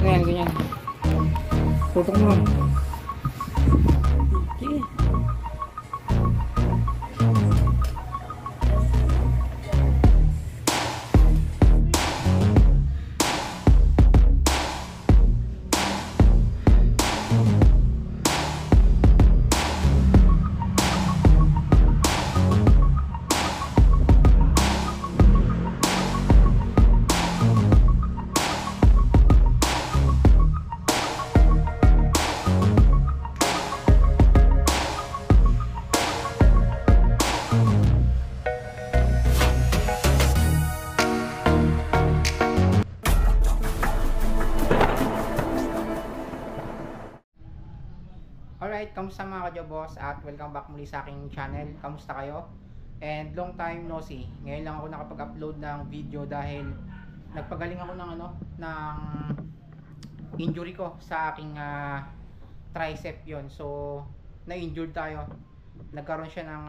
Ganyan, ganyan. Tutok mo. Sige. Alright, kamusta mga ka-Jobos at welcome back muli sa aking channel. Kamusta kayo? And long time no see. Ngayon lang ako nakapag-upload ng video dahil nagpagaling ako ng ng injury ko sa aking tricep yon. So, na-injured tayo. Nagkaroon siya ng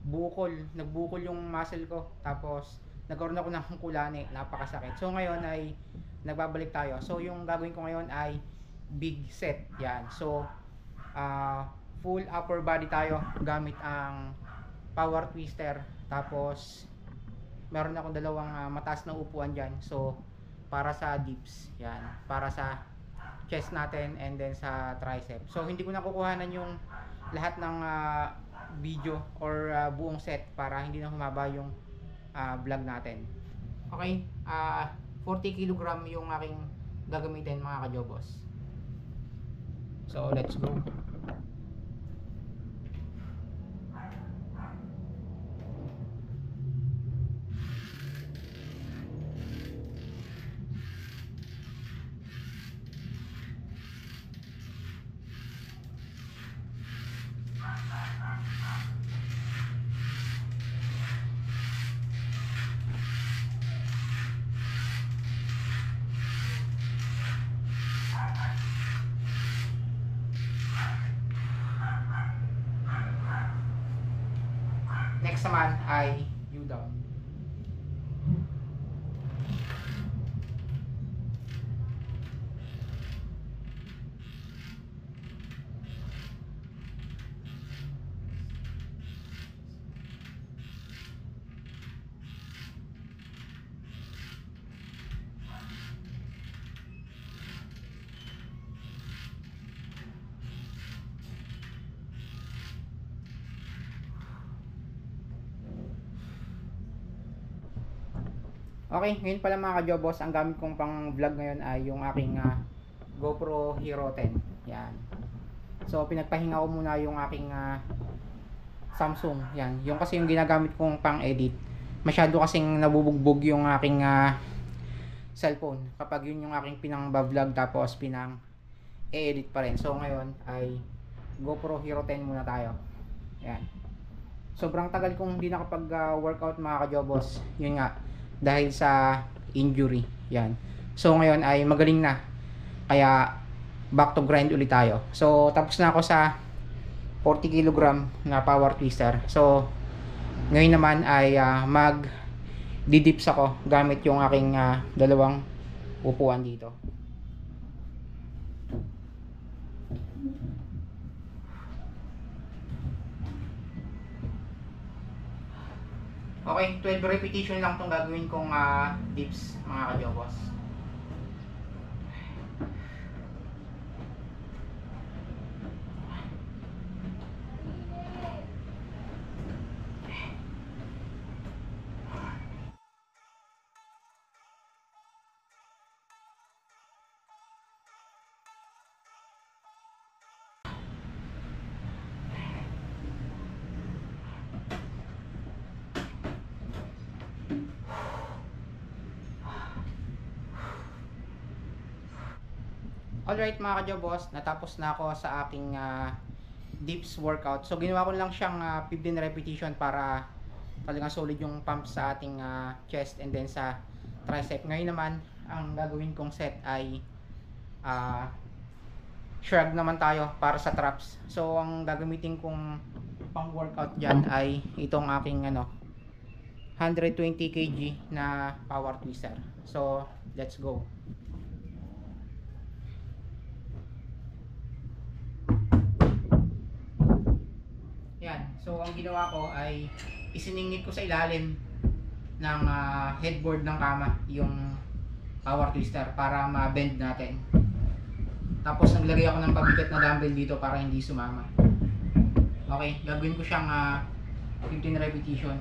bukol. Nagbukol yung muscle ko. Tapos, nagkaroon ako ng kulani. Napakasakit. So, ngayon ay nagbabalik tayo. So, yung gagawin ko ngayon ay big set. Yan. So, full upper body tayo gamit ang power twister, tapos meron akong dalawang mataas na upuan dyan, so para sa dips, yan, para sa chest natin and then sa tricep. So hindi ko nakukuhanan yung lahat ng video or buong set para hindi na humaba yung vlog natin. Okay, 40 kg yung aking gagamitin mga ka-Jobos. So let's go. Next naman ay U-down. Okay, ngayon pala mga ka-Jobos, ang gamit kong pang vlog ngayon ay yung aking GoPro Hero 10. Yan. So, pinagpahinga ko muna yung aking Samsung. Yan. Yung kasi yung ginagamit kong pang edit. Masyado kasing nabubugbog yung aking cellphone. Kapag yun yung aking pinang vlog tapos pinang e-edit pa rin. So, ngayon ay GoPro Hero 10 muna tayo. Yan. Sobrang tagal kong hindi nakapag-workout mga ka-Jobos. Yun nga. Dahil sa injury. Yan. So ngayon ay magaling na. Kaya back to grind ulit tayo. So tapos na ako sa 40 kg na power twister. So ngayon naman ay mag-didips ako gamit yung aking dalawang upuan dito. Okay, 12 repetition lang itong gagawin kong dips mga ka-Jobos. Alright mga ka-Jobos, natapos na ako sa aking dips workout. So ginawa ko lang siyang 15 repetition para talagang solid yung pump sa ating chest and then sa tricep. Ngayon naman, ang gagawin kong set ay shrug naman tayo para sa traps. So ang gagamitin kong pang workout dyan ay itong aking 120 kg na power twister. So let's go. yan. So ang ginawa ko ay isiningit ko sa ilalim ng headboard ng kama yung power twister para ma-bend natin. Tapos naglagay ako ng pabigat na dumbbell dito para hindi sumama. Okay, gagawin ko siyang 15 repetition.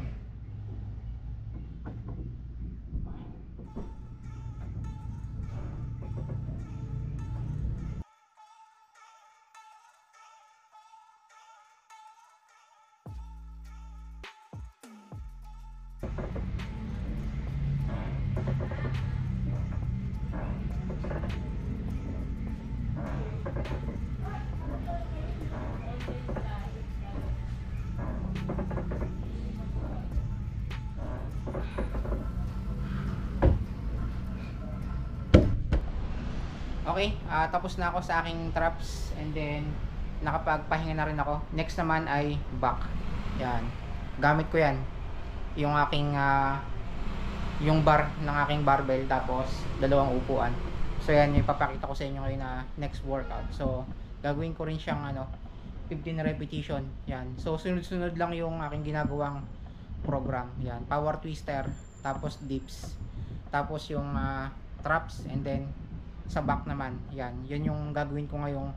Okay, tapos na ako sa aking traps and then nakapagpahinga na rin ako. Next naman ay back. Yan. Gamit ko yan. Yung aking yung bar ng aking barbell tapos dalawang upuan. So yan yung ipapakita ko sa inyo ngayon na next workout. So gagawin ko rin siyang 15 repetition. Yan. So sunod-sunod lang yung aking ginagawang program. Yan. Power twister, tapos dips, tapos yung traps and then sa back naman. Yan. Yan yung gagawin ko ngayong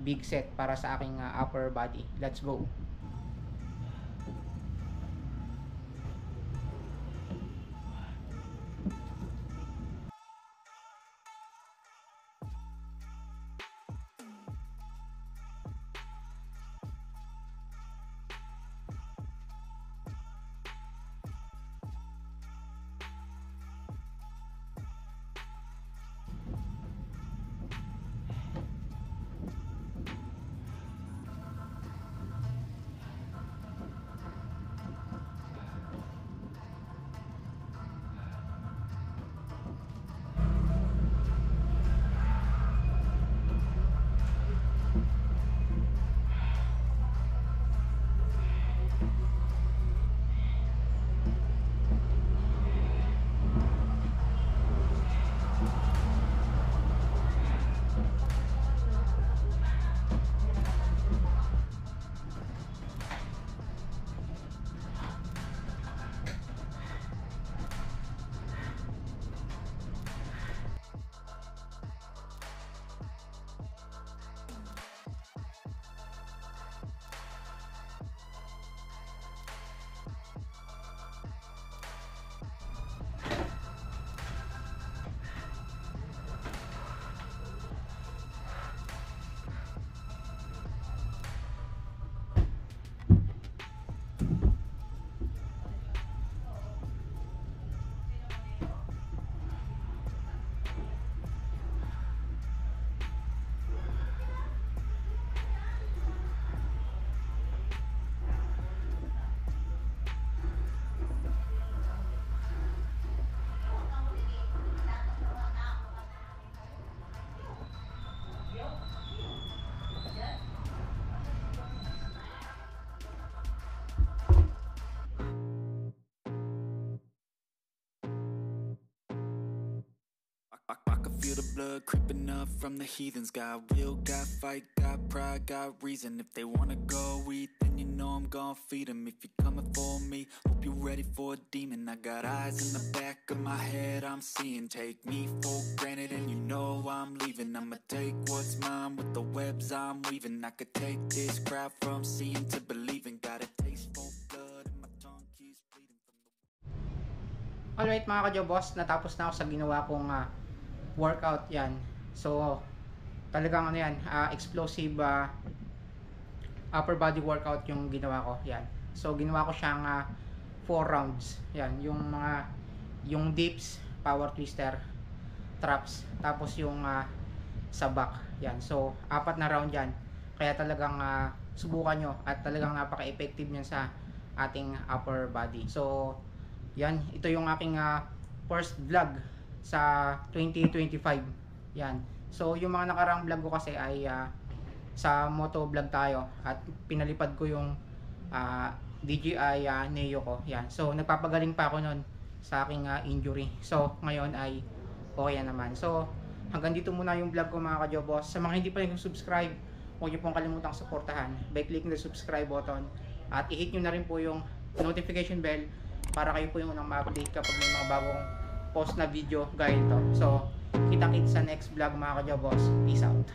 big set para sa aking upper body. Let's go. I can feel the blood creeping up from the heathens. Got will, got fight, got pride, got reason. If they wanna go eat, then you know I'm gon' feed them. If you're coming for me, hope you're ready for a demon. I got eyes in the back of my head, I'm seeing. Take me for granted and you know I'm leaving. I'ma take what's mine with the webs I'm weaving. I could take this crowd from seeing to believing. Got a taste for blood and my tongue keeps bleeding from the... Alright mga ka-Jobos, natapos na ako sa ginawa kong workout. Yan. So talagang yan, explosive upper body workout yung ginawa ko. Yan. So ginawa ko siyang 4 rounds. Yan, yung dips, power twister, traps, tapos yung sa back. Yan. So 4 na round yan. Kaya talagang subukan nyo at talagang napaka-effective niyan sa ating upper body. So yan, ito yung aking first vlog sa 2025. Yan. So yung mga nakaraang vlog ko kasi ay sa moto vlog tayo at pinalipad ko yung DJI Neo ko. Yan. So nagpapagaling pa ako noon sa aking injury. So ngayon ay okay naman. So hanggang dito muna yung vlog ko mga ka-Jobos. Sa mga hindi pa nag-subscribe, huwag niyo pong kalimutang suportahan by clicking the subscribe button At i-hit nyo na rin po yung notification bell para kayo po yung unang ma-update kapag may mga bagong post na video gaya ito. So, kita-kits sa next vlog mga ka-Jobos. Peace out.